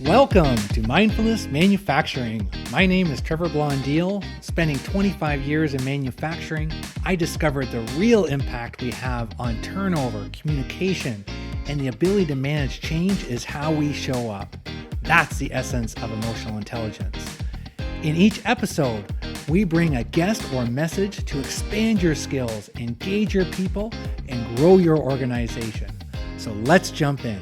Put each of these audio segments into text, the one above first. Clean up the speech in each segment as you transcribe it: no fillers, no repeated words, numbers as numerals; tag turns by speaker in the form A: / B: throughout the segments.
A: Welcome to Mindfulness Manufacturing. My name is Trevor Blondeel. Spending 25 years in manufacturing, I discovered the real impact we have on turnover, communication, and the ability to manage change is how we show up. That's the essence of emotional intelligence. In each episode, we bring a guest or message to expand your skills, engage your people, and grow your organization. So let's jump in.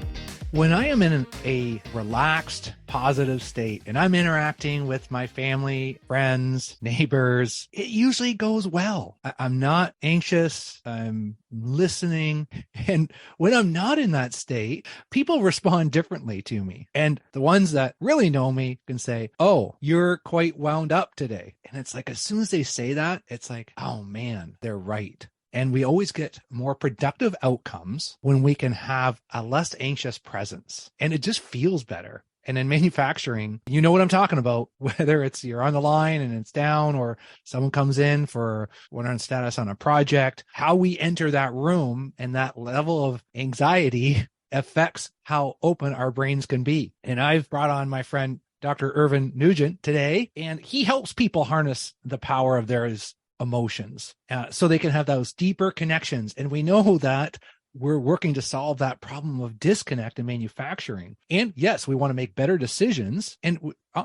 A: When I am in a relaxed, positive state and I'm interacting with my family, friends, neighbors, it usually goes well. I'm not anxious. I'm listening. And when I'm not in that state, people respond differently to me. And the ones that really know me can say, "Oh, you're quite wound up today." And it's like, as soon as they say that, it's like, oh man, they're right. And we always get more productive outcomes when we can have a less anxious presence. And it just feels better. And in manufacturing, you know what I'm talking about, whether it's you're on the line and it's down or someone comes in for we're on status on a project, how we enter that room and that level of anxiety affects how open our brains can be. And I've brought on my friend, Dr. Irvine Nugent today, and he helps people harness the power of their emotions so they can have those deeper connections. And we know that we're working to solve that problem of disconnect in manufacturing. And yes, we want to make better decisions. And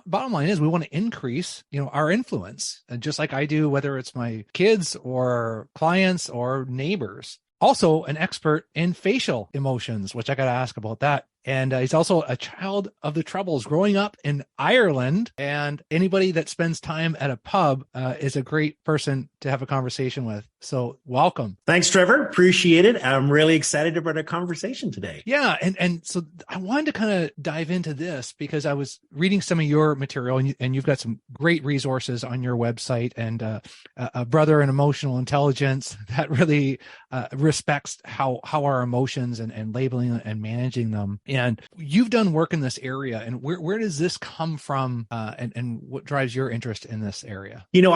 A: bottom line is we want to increase, our influence. And just like I do, whether it's my kids or clients or neighbors. Also an expert in facial emotions, which I got to ask about that. And he's also a child of the Troubles growing up in Ireland. And anybody that spends time at a pub is a great person to have a conversation with. So welcome.
B: Thanks, Trevor. Appreciate it. I'm really excited about our conversation today.
A: Yeah. And so I wanted to kind of dive into this because I was reading some of your material and you've got some great resources on your website and a brother in emotional intelligence that really respects how our emotions and labeling and managing them. And you've done work in this area, and where does this come from, and what drives your interest in this area?
B: You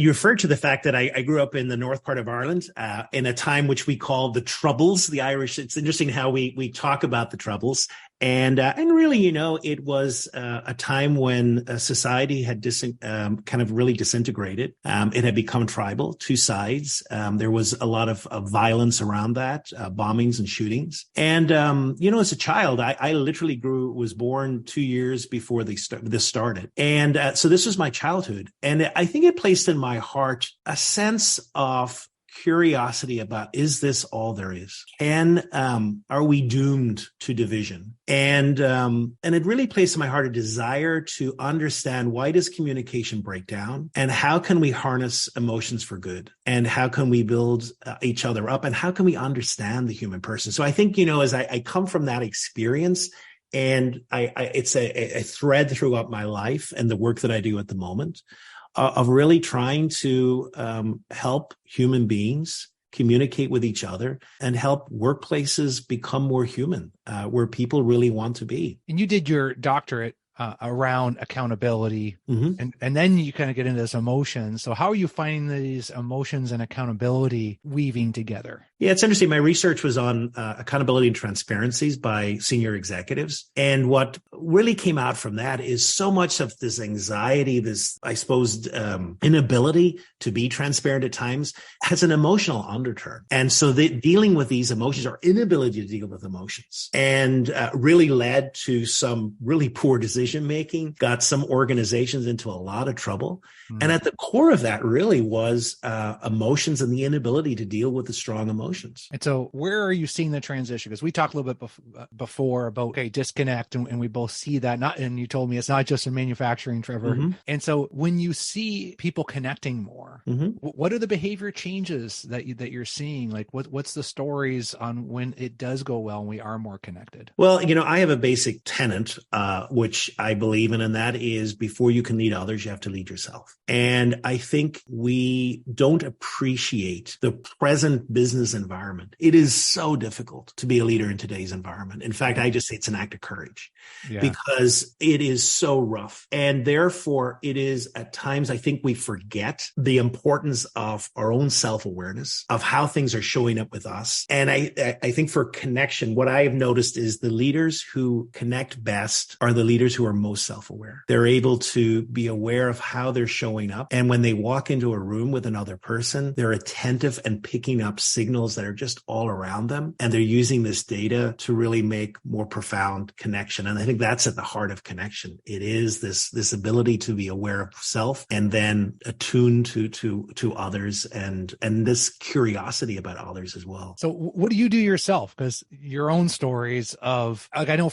B: referred to the fact that I grew up in the north part of Ireland in a time which we call the Troubles, the Irish. It's interesting how we talk about the Troubles. And really, it was a time when society had kind of really disintegrated. It had become tribal, two sides. There was a lot of violence around that, bombings and shootings. And, as a child, I literally was born 2 years before this started. And so this was my childhood. And I think it placed in my heart a sense of curiosity about, is this all there is? And are we doomed to division? And it really placed in my heart a desire to understand, why does communication break down? And how can we harness emotions for good? And how can we build each other up? And how can we understand the human person? So I think, as I come from that experience, and it's a thread throughout my life and the work that I do at the moment, of really trying to help human beings communicate with each other and help workplaces become more human, where people really want to be.
A: And you did your doctorate around accountability, and then you kind of get into this emotion. So how are you finding these emotions and accountability weaving together?
B: Yeah, it's interesting. My research was on accountability and transparencies by senior executives. And what really came out from that is so much of this anxiety, this, I suppose, inability to be transparent at times has an emotional underturn. And so dealing with these emotions, or inability to deal with emotions, and really led to some really poor decision making, got some organizations into a lot of trouble. And at the core of that really was emotions and the inability to deal with the strong emotions.
A: And so where are you seeing the transition? Because we talked a little bit before about, disconnect, and we both see that. And you told me it's not just in manufacturing, Trevor. And so when you see people connecting more, what are the behavior changes that you're seeing? Like what's the stories on when it does go well and we are more connected?
B: Well, I have a basic tenet, which I believe in, and that is before you can lead others, you have to lead yourself. And I think we don't appreciate the present business environment. It is so difficult to be a leader in today's environment. In fact, I just say it's an act of courage because it is so rough. And therefore, it is at times, I think we forget the importance of our own self-awareness, of how things are showing up with us. And I think for connection, what I have noticed is the leaders who connect best are the leaders who are most self-aware. They're able to be aware of how they're showing up. And when they walk into a room with another person, they're attentive and picking up signals that are just all around them. And they're using this data to really make more profound connection. And I think that's at the heart of connection. It is this ability to be aware of self and then attuned to others and this curiosity about others as well.
A: So what do you do yourself? Because your own stories of, like, I know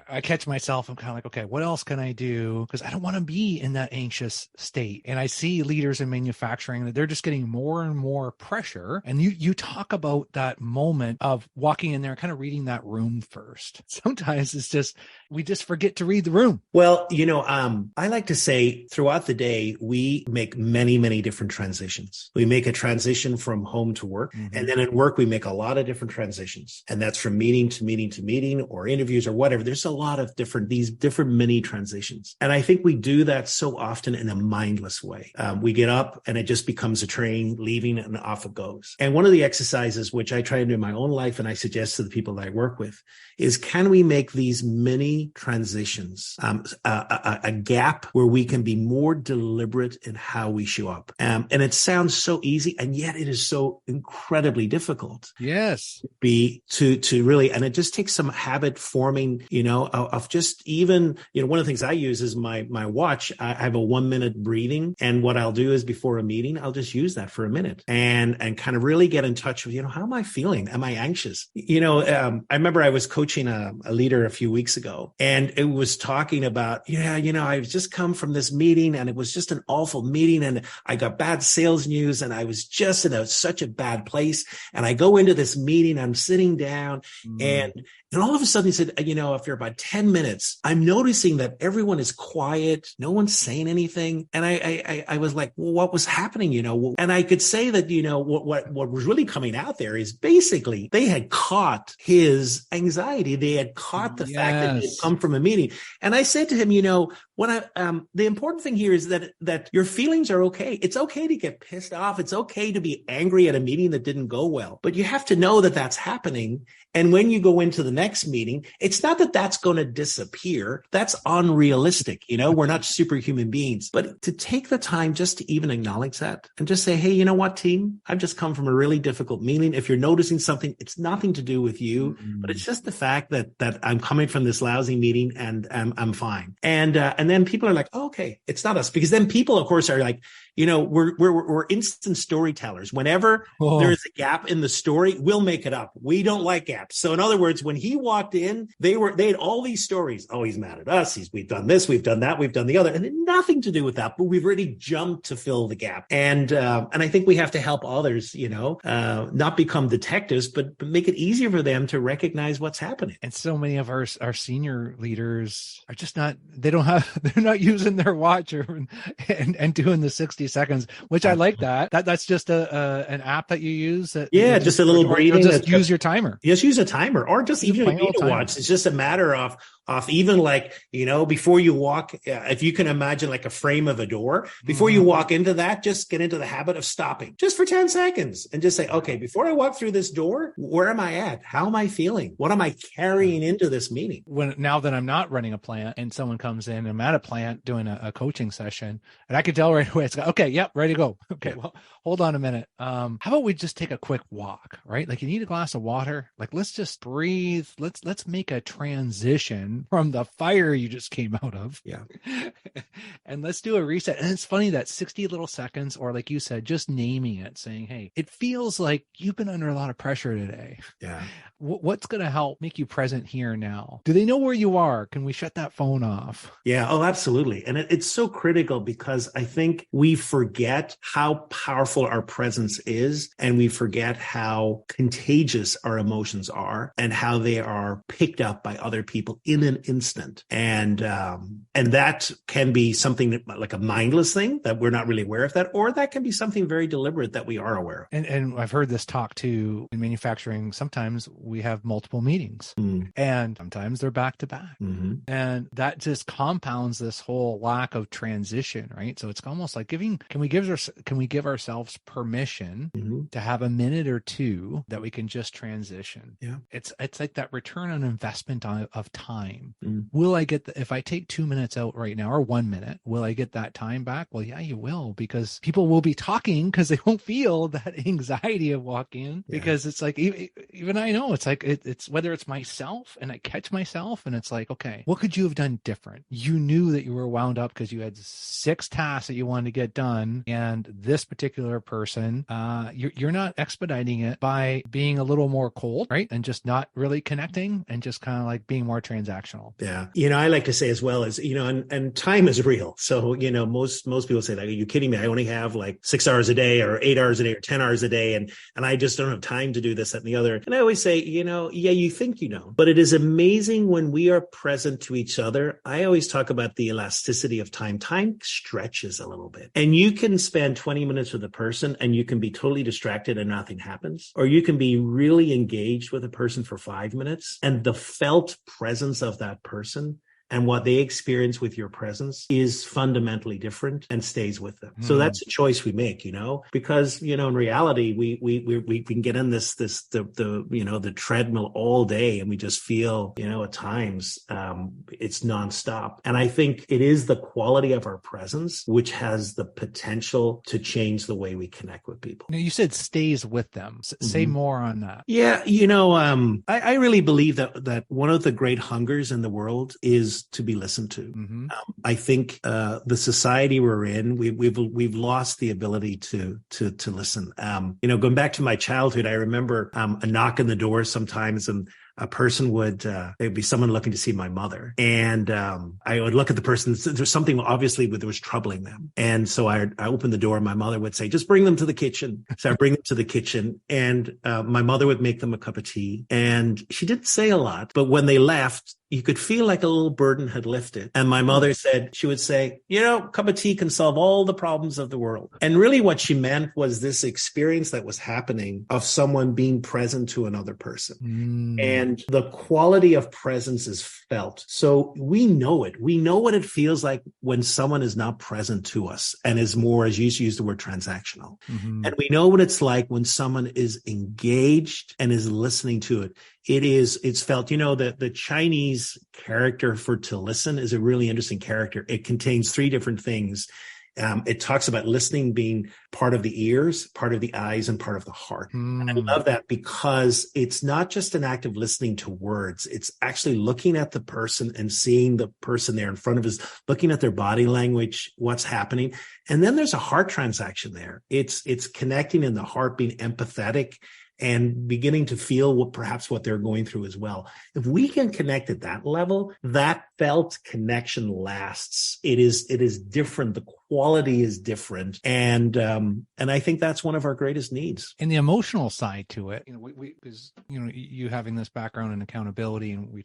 A: I catch myself, I'm kind of like, okay, what else can I do? Because I don't want to be in that anxious state. And I see leaders in manufacturing that they're just getting more and more pressure. And you talk about that moment of walking in there and kind of reading that room first. Sometimes it's just, we just forget to read the room.
B: Well, I like to say throughout the day, we make many, many different transitions. We make a transition from home to work. Mm-hmm. And then at work, we make a lot of different transitions. And that's from meeting to meeting to meeting or interviews or whatever. There's a lot of these different mini transitions. And I think we do that so often in a mindless way. We get up and it just becomes a train leaving and off it goes. And one of the exercises, which I try to do in my own life and I suggest to the people that I work with, is can we make these mini transitions a gap where we can be more deliberate in how we show up? And it sounds so easy, and yet it is so incredibly difficult.
A: Yes.
B: To really, and it just takes some habit forming, of just even, one of the things I use is my watch. I have a 1 minute breathing. And what I'll do is before a meeting, I'll just use that for a minute and kind of really get in touch with, how am I feeling? Am I anxious? I remember I was coaching a leader a few weeks ago, and it was talking about, I've just come from this meeting and it was just an awful meeting and I got bad sales news and I was just in such a bad place. And I go into this meeting, I'm sitting down and all of a sudden he said, after about 10 minutes, I'm noticing that everyone is quiet. No one's saying anything. And I was like, well, what was happening? And I could say that, what was really coming out there is basically they had caught his anxiety. They had caught the fact that he had come from a meeting. And I said to him, the important thing here is that your feelings are okay. It's okay to get pissed off. It's okay to be angry at a meeting that didn't go well, but you have to know that that's happening. And when you go into the next meeting, it's not that that's going to disappear. That's unrealistic. We're not superhuman beings, but to take the time just to even acknowledge that and just say, hey, you know what, team, I've just come from a really difficult meeting. If you're noticing something, it's nothing to do with you, but it's just the fact that I'm coming from this lousy meeting and I'm fine. And then people are like, oh, okay, it's not us, because then people, of course, are like, we're instant storytellers. Whenever there's a gap in the story, we'll make it up. We don't like gaps. So in other words, when he walked in, they had all these stories. Oh, he's mad at us. We've done this, we've done that, we've done the other, and it had nothing to do with that. But we've already jumped to fill the gap. And I think we have to help others, not become detectives, but make it easier for them to recognize what's happening.
A: And so many of our senior leaders are just they're not using their watch and doing the 60 seconds, which I like that. That's just an app that you use.
B: Just a little breathing.
A: Just use your timer.
B: Just use a timer, or just even a meter watch. It's just a matter of even like, before you walk, if you can imagine like a frame of a door, before you walk into that, just get into the habit of stopping just for 10 seconds and just say, okay, before I walk through this door, where am I at? How am I feeling? What am I carrying into this meeting?
A: Now that I'm not running a plant and someone comes in, I'm at a plant doing a coaching session, and I can tell right away, it's like, okay, yep, ready to go. Okay, well, hold on a minute. How about we just take a quick walk, right? Like, you need a glass of water. Like, let's just breathe. Let's make a transition from the fire you just came out of.
B: Yeah.
A: And let's do a reset. And it's funny that 60 little seconds, or like you said, just naming it, saying, hey, it feels like you've been under a lot of pressure today.
B: Yeah.
A: What's going to help make you present here now? Do they know where you are? Can we shut that phone off?
B: Yeah. Oh, absolutely. And it's so critical, because I think we forget how powerful our presence is, and we forget how contagious our emotions are and how they are picked up by other people in in an instant. And that can be something that, like a mindless thing that we're not really aware of that, or that can be something very deliberate that we are aware of.
A: And I've heard this talk too in manufacturing. Sometimes we have multiple meetings and sometimes they're back to back. And that just compounds this whole lack of transition, right? So it's almost like can we give ourselves permission to have a minute or two that we can just transition?
B: Yeah.
A: It's like that return on investment of time. Will I get if I take 2 minutes out right now or 1 minute, will I get that time back? Well, yeah, you will, because people will be talking because they won't feel that anxiety of walking in, because it's like, even I know it's like, it's whether it's myself and I catch myself and it's like, okay, what could you have done different? You knew that you were wound up because you had 6 tasks that you wanted to get done. And this particular person, you're not expediting it by being a little more cold, right? And just not really connecting and just kind of like being more transactional.
B: Yeah. I like to say as well as, and time is real. So, most people say, like, are you kidding me? I only have like 6 hours a day or 8 hours a day or 10 hours a day. And I just don't have time to do this, that, and the other. And I always say, yeah, you think but it is amazing when we are present to each other. I always talk about the elasticity of time. Time stretches a little bit, and you can spend 20 minutes with a person and you can be totally distracted and nothing happens. Or you can be really engaged with a person for 5 minutes, and the felt presence of that person and what they experience with your presence is fundamentally different and stays with them. So that's a choice we make, because, in reality, we can get in the treadmill all day, and we just feel, at times, it's nonstop. And I think it is the quality of our presence which has the potential to change the way we connect with people.
A: Now, you said stays with them. Say more on that.
B: Yeah. I really believe that one of the great hungers in the world is to be listened to. I think the society we're in, we've lost the ability to listen. Going back to my childhood, I remember a knock on the door sometimes, and a person there'd be someone looking to see my mother. And I would look at the person. There's something obviously that was troubling them. And so I opened the door, and my mother would say, just bring them to the kitchen. So I bring them to the kitchen, and my mother would make them a cup of tea. And she didn't say a lot, but when they left, you could feel like a little burden had lifted. And my mother she would say, a cup of tea can solve all the problems of the world. And really what she meant was this experience that was happening of someone being present to another person. And the quality of presence is felt. So we know it. We know what it feels like when someone is not present to us and is more, as you used the word, transactional. And we know what it's like when someone is engaged and is listening to it. It's felt, the Chinese character for to listen is a really interesting character. It contains 3 different things. It talks about listening being part of the ears, part of the eyes, and part of the heart. And I love that because it's not just an act of listening to words. It's actually looking at the person and seeing the person there in front of us, looking at their body language, what's happening. And then there's a heart transaction there. It's connecting in the heart, being empathetic and beginning to feel what they're going through as well. If we can connect at that level, that felt connection lasts. It is different. The quality is different. And I think that's one of our greatest needs.
A: And the emotional side to it, because you having this background in accountability, and we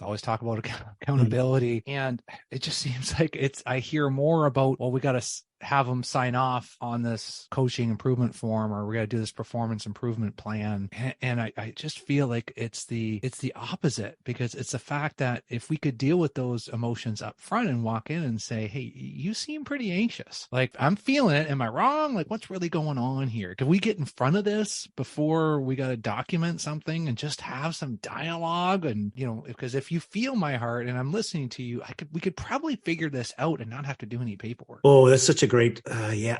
A: always talk about accountability. And it just seems like I hear more about, we got to have them sign off on this coaching improvement form, or we got to do this performance improvement plan. And I just feel like it's the opposite, because it's the fact that if we could deal with those emotions up front and walk in and say, hey, you seem pretty anxious. Like, I'm feeling it. Am I wrong? Like, what's really going on here? Can we get in front of this before we got to document something and just have some dialogue? And, because if you feel my heart and I'm listening to you, we could probably figure this out and not have to do any paperwork.
B: Oh, that's such a great,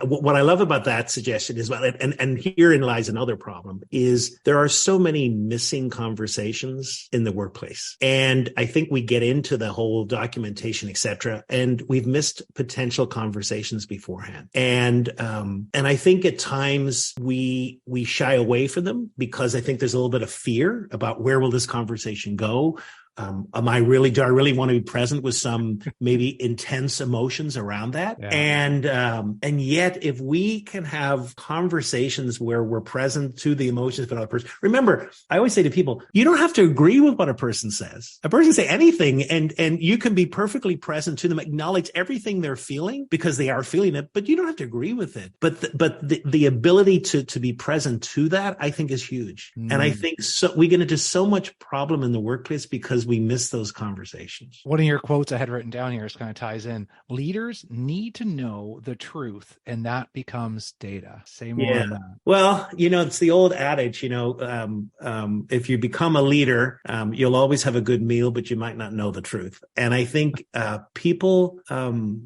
B: What I love about that suggestion is, and herein lies another problem, is there are so many missing conversations in the workplace. And I think we get into the whole documentation, et cetera, and we've missed potential conversations beforehand. And I think at times we shy away from them because I think there's a little bit of fear about where will this conversation go. do I really want to be present with some maybe intense emotions around that?
A: Yeah.
B: And yet if we can have conversations where we're present to the emotions of another person, remember, I always say to people, you don't have to agree with what a person says. A person can say anything and you can be perfectly present to them, acknowledge everything they're feeling because they are feeling it, but you don't have to agree with it. But the ability to be present to that, I think, is huge. And I think we get into so much problem in the workplace because we miss those conversations.
A: One of your quotes I had written down here is kind of ties in. Leaders need to know the truth, and that becomes data. Say more on that.
B: Well, it's the old adage, if you become a leader, you'll always have a good meal, but you might not know the truth. And I think people,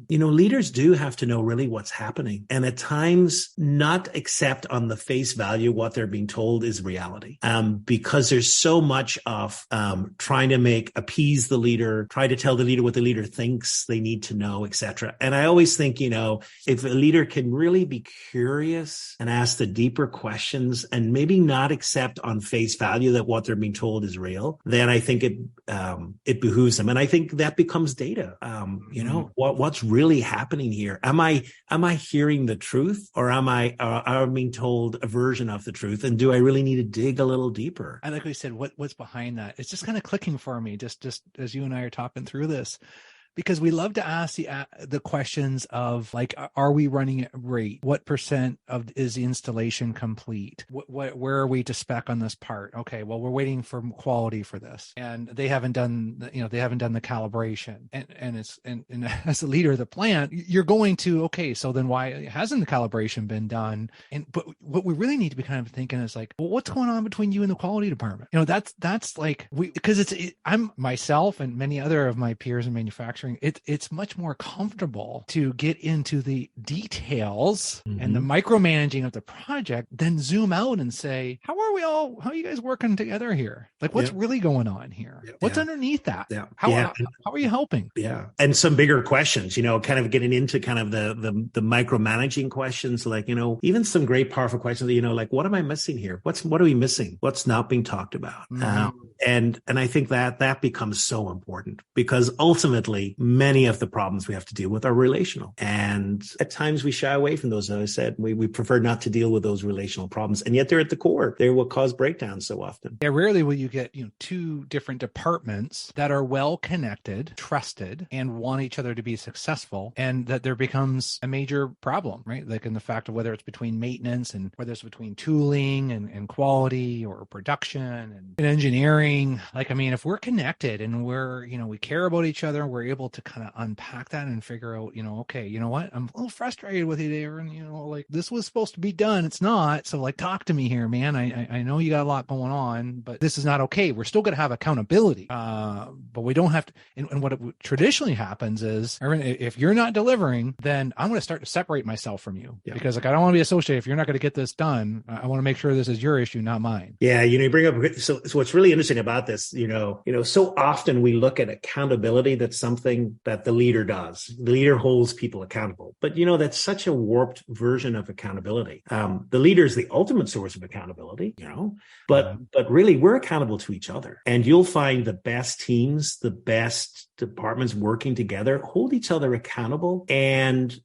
B: leaders do have to know really what's happening. And at times not accept on the face value what they're being told is reality. Because there's so much of trying to appease the leader, try to tell the leader what the leader thinks they need to know, etc. And I always think, if a leader can really be curious and ask the deeper questions and maybe not accept on face value that what they're being told is real, then I think it behooves them. And I think that becomes data. What's really happening here? Am I hearing the truth, or am I being told a version of the truth? And do I really need to dig a little deeper?
A: I like what you said, what's behind that? It's just kind of clicking for me, just as you and I are talking through this. Because we love to ask the questions of like, are we running at rate? What percent is the installation complete? Where are we to spec on this part? Okay, well, we're waiting for quality for this, and they haven't done the calibration. And as the leader of the plant, you're going to, okay, so then why hasn't the calibration been done? But what we really need to be kind of thinking is like, well, what's going on between you and the quality department? That's like because I'm myself and many other of my peers in manufacturing. It's much more comfortable to get into the details and the micromanaging of the project than zoom out and say, how are you guys working together here? Like, what's really going on here? What's underneath that? How are you helping?
B: Yeah. And some bigger questions, kind of getting into kind of the micromanaging questions, like, even some great powerful questions, like, what am I missing here? What are we missing? What's not being talked about? And I think that becomes so important because ultimately many of the problems we have to deal with are relational. And at times we shy away from those. As I said, we prefer not to deal with those relational problems. And yet they're at the core. They're what cause breakdowns so often.
A: Yeah, rarely will you get, two different departments that are well connected, trusted, and want each other to be successful, and that there becomes a major problem, right? Like in the fact of whether it's between maintenance and whether it's between tooling and quality or production and engineering. Like, I mean, if we're connected and we're, we care about each other, we're able to kind of unpack that and figure out, okay, you know what? I'm a little frustrated with you there. And, like this was supposed to be done. It's not. So like, talk to me here, man. I know you got a lot going on, but this is not okay. We're still going to have accountability. But we don't have to. And what traditionally happens is, if you're not delivering, then I'm going to start to separate myself from you because like, I don't want to be associated. If you're not going to get this done, I want to make sure this is your issue, not mine.
B: Yeah. You bring up, so what's really interesting about this, so often we look at accountability. That's something that the leader does. The leader holds people accountable. But, that's such a warped version of accountability. The leader is the ultimate source of accountability, but really we're accountable to each other. And you'll find the best teams, the best departments working together hold each other accountable. And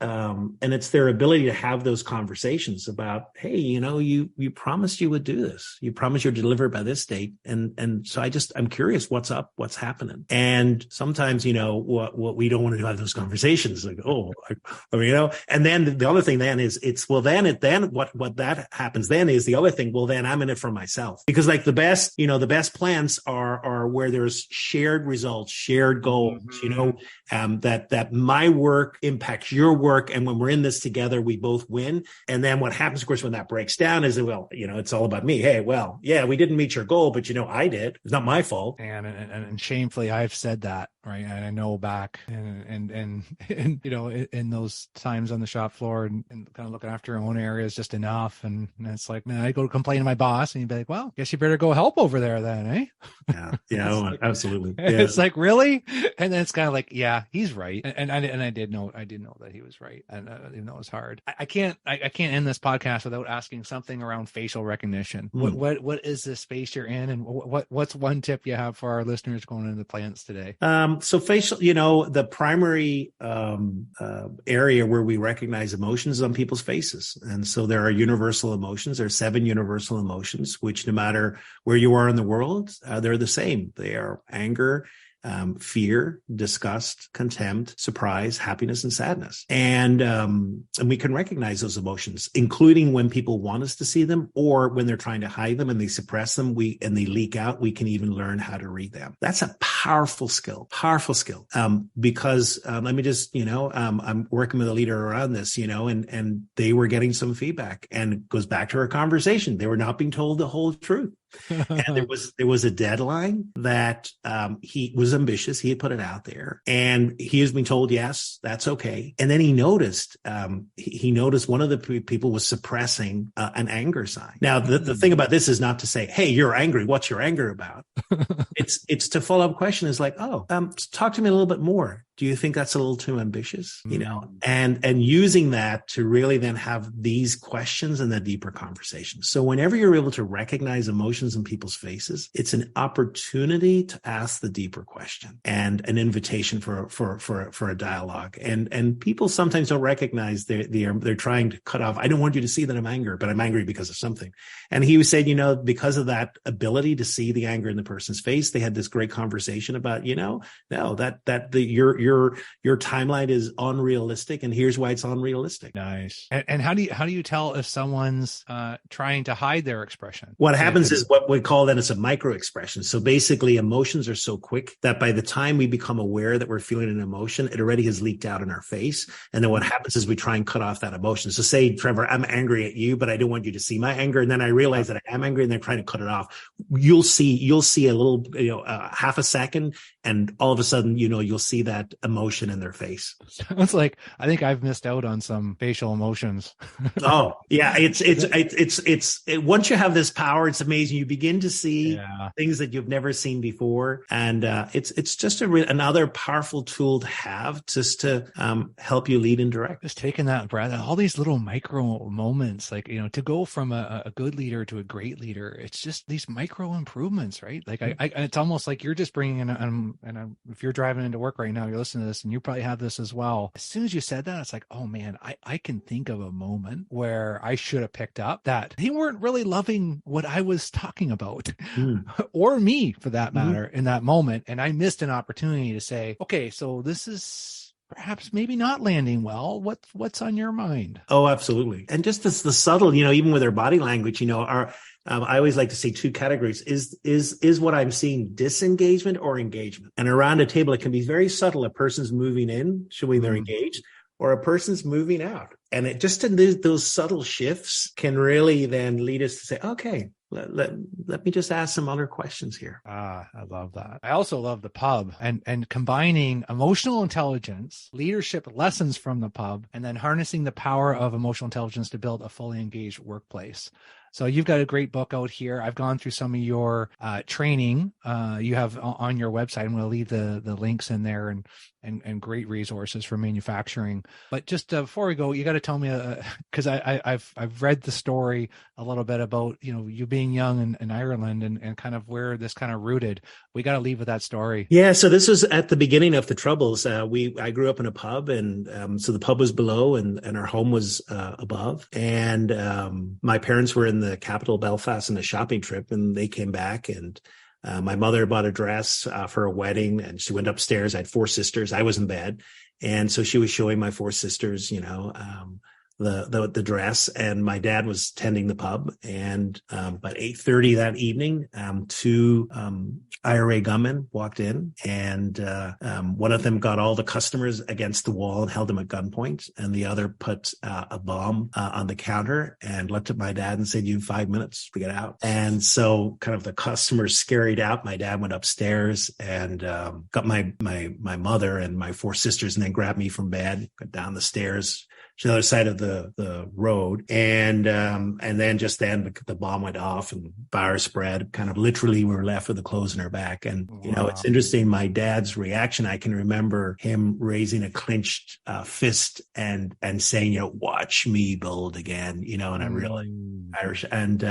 B: it's their ability to have those conversations about, hey, you promised you would do this. You promised you'd deliver by this date. And so I'm curious what's up, what's happening. And sometimes, what we don't want to do have those conversations like, and then the other thing then is what that happens then is the other thing. Well, then I'm in it for myself because like the best plans are where there's shared results, shared goals, that my work impacts your work. And when we're in this together, we both win. And then what happens, of course, when that breaks down is, it's all about me. Hey, well, yeah, we didn't meet your goal, but I did. It's not my fault.
A: And shamefully, I've said that right? And I know back and in those times on the shop floor and kind of looking after your own area is just enough. And it's like, man, I go to complain to my boss and you'd be like, well, guess you better go help over there then, eh?
B: Yeah, like, absolutely.
A: Yeah. It's like, really? And then it's kind of like, yeah, he's right. And I did know that he was right. And even though it was hard, I can't end this podcast without asking something around facial recognition. What is the space you're in, and what's one tip you have for our listeners going into the plants today?
B: So facial, the primary area where we recognize emotions is on people's faces. And so there are universal emotions. There are 7 universal emotions, which no matter where you are in the world, they're the same. They are anger, fear, disgust, contempt, surprise, happiness, and sadness. And we can recognize those emotions, including when people want us to see them or when they're trying to hide them and they suppress them, and they leak out. We can even learn how to read them. That's a powerful skill, because let me just, I'm working with a leader around this, and they were getting some feedback, and it goes back to our conversation. They were not being told the whole truth. And there was a deadline that he was ambitious. He had put it out there, and he has been told, yes, that's okay. And then he noticed one of the people was suppressing an anger sign. Now, the thing about this is not to say, hey, you're angry. What's your anger about? It's to follow up question is like, talk to me a little bit more. Do you think that's a little too ambitious? And using that to really then have these questions and the deeper conversations. So whenever you're able to recognize emotions in people's faces, it's an opportunity to ask the deeper question and an invitation for a dialogue. And people sometimes don't recognize they're trying to cut off. I don't want you to see that I'm angry, but I'm angry because of something. And he was saying, because of that ability to see the anger in the person's face, they had this great conversation about, your timeline is unrealistic, and here's why it's unrealistic.
A: Nice. And how do you tell if someone's trying to hide their expression?
B: What happens is what we call then it's a micro expression. So basically, emotions are so quick that by the time we become aware that we're feeling an emotion, it already has leaked out in our face. And then what happens is we try and cut off that emotion. So say, Trevor, I'm angry at you, but I don't want you to see my anger. And then I realize that I am angry, and they're trying to cut it off. You'll see a little, half a second, and all of a sudden, you'll see that emotion in their face.
A: It's like, I think I've missed out on some facial emotions.
B: Oh yeah. It's once you have this power, it's amazing. You begin to see things that you've never seen before. And it's just another powerful tool to have just to help you lead and direct.
A: Just taking that breath, all these little micro moments, like, to go from a good leader to a great leader, it's just these micro improvements, right? Like it's almost like you're just bringing in, if you're driving into work right now, you're listening to this, and you probably have this as well. As soon as you said that, it's like, oh man, I can think of a moment where I should have picked up that they weren't really loving what I was talking about, or me for that matter, in that moment. And I missed an opportunity to say, okay, so this is perhaps maybe not landing well. What's on your mind?
B: Oh, absolutely. And just the subtle, even with our body language, I always like to say 2 categories. Is what I'm seeing disengagement or engagement? And around a table, it can be very subtle. A person's moving in, showing they're engaged, or a person's moving out. And it just in those subtle shifts can really then lead us to say, okay, let me just ask some other questions here.
A: I love that. I also love the pub and combining emotional intelligence, leadership lessons from the pub, and then harnessing the power of emotional intelligence to build a fully engaged workplace. So you've got a great book out here. I've gone through some of your training you have on your website. I'm going to leave the links in there and great resources for manufacturing. But just before we go, you got to tell me, because I've read the story a little bit about you being young in Ireland and kind of where this kind of rooted. We got to leave with that story.
B: Yeah, so this was at the beginning of the Troubles. I grew up in a pub, and so the pub was below, and our home was above. And my parents were in the capital, Belfast, on a shopping trip, and they came back, and my mother bought a dress for a wedding, and she went upstairs. I had 4 sisters. I was in bed. And so she was showing my 4 sisters, the dress, and my dad was tending the pub. And about 8:30 that evening, two IRA gunmen walked in, and one of them got all the customers against the wall and held them at gunpoint, and the other put a bomb on the counter and looked at my dad and said, "You have 5 minutes to get out." And so, kind of the customers scurried out. My dad went upstairs and got my mother and my 4 sisters, and then grabbed me from bed, got down the stairs to the other side of the road. And then the bomb went off and fire spread. Kind of literally we were left with the clothes in our back. And, it's interesting. My dad's reaction, I can remember him raising a clenched fist and saying, watch me build again, and I really Irish. And,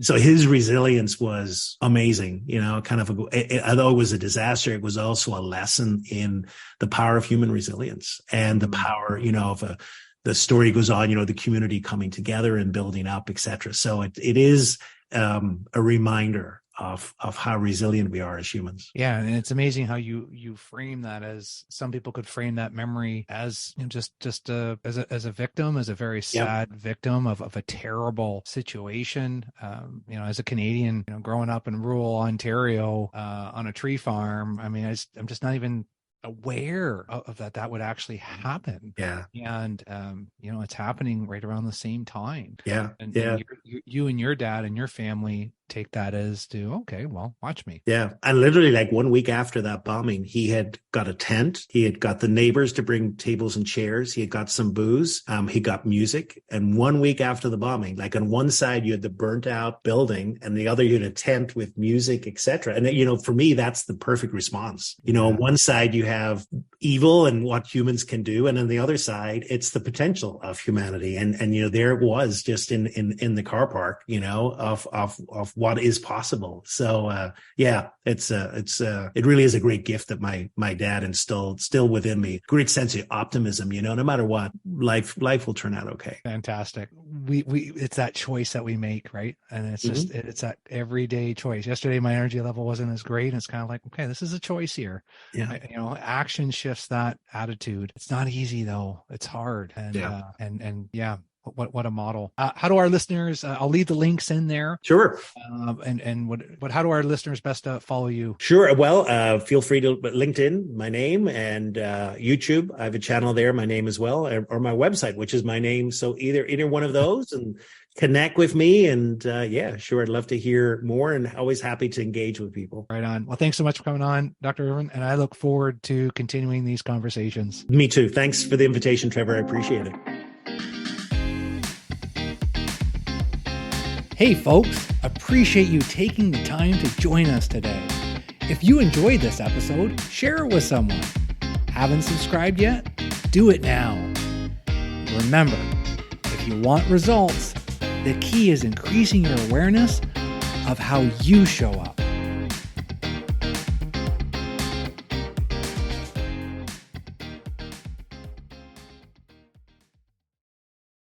B: so his resilience was amazing, although it was a disaster, it was also a lesson in the power of human resilience and the power, of the story goes on, the community coming together and building up, et cetera. So it is a reminder of how resilient we are as humans.
A: Yeah. And it's amazing how you frame that, as some people could frame that memory as just as a victim, as a very sad victim of a terrible situation. As a Canadian, growing up in rural Ontario, on a tree farm, I'm just not even aware of that would actually happen.
B: Yeah.
A: And it's happening right around the same time.
B: Yeah.
A: And you and your dad and your family take that as to, okay, well, watch me.
B: Yeah. And literally, like 1 week after that bombing, he had got a tent. He had got the neighbors to bring tables and chairs. He had got some booze. He got music. And 1 week after the bombing, like on one side, you had the burnt out building, and the other, you had a tent with music, etc. And, for me, that's the perfect response. On one side, you have evil and what humans can do. And on the other side, it's the potential of humanity. And there it was just in the car park, of what is possible. So, it really is a great gift that my dad instilled still within me. Great sense of optimism, no matter what, life will turn out okay.
A: Fantastic. We it's that choice that we make, right? And it's just, it's that everyday choice. Yesterday, my energy level wasn't as great. And it's kind of like, okay, this is a choice here.
B: Yeah.
A: Action shifts that attitude. It's not easy though. It's hard. And what a model. How do our listeners, I'll leave the links in there.
B: Sure.
A: How do our listeners best follow you?
B: Sure. Well, feel free to LinkedIn, my name, and YouTube. I have a channel there, my name as well, or my website, which is my name. So either one of those, and connect with me. And sure. I'd love to hear more, and always happy to engage with people.
A: Right on. Well, thanks so much for coming on, Dr. Irvine. And I look forward to continuing these conversations.
B: Me too. Thanks for the invitation, Trevor. I appreciate it.
A: Hey folks, appreciate you taking the time to join us today. If you enjoyed this episode, share it with someone. Haven't subscribed yet? Do it now. Remember, if you want results, the key is increasing your awareness of how you show up.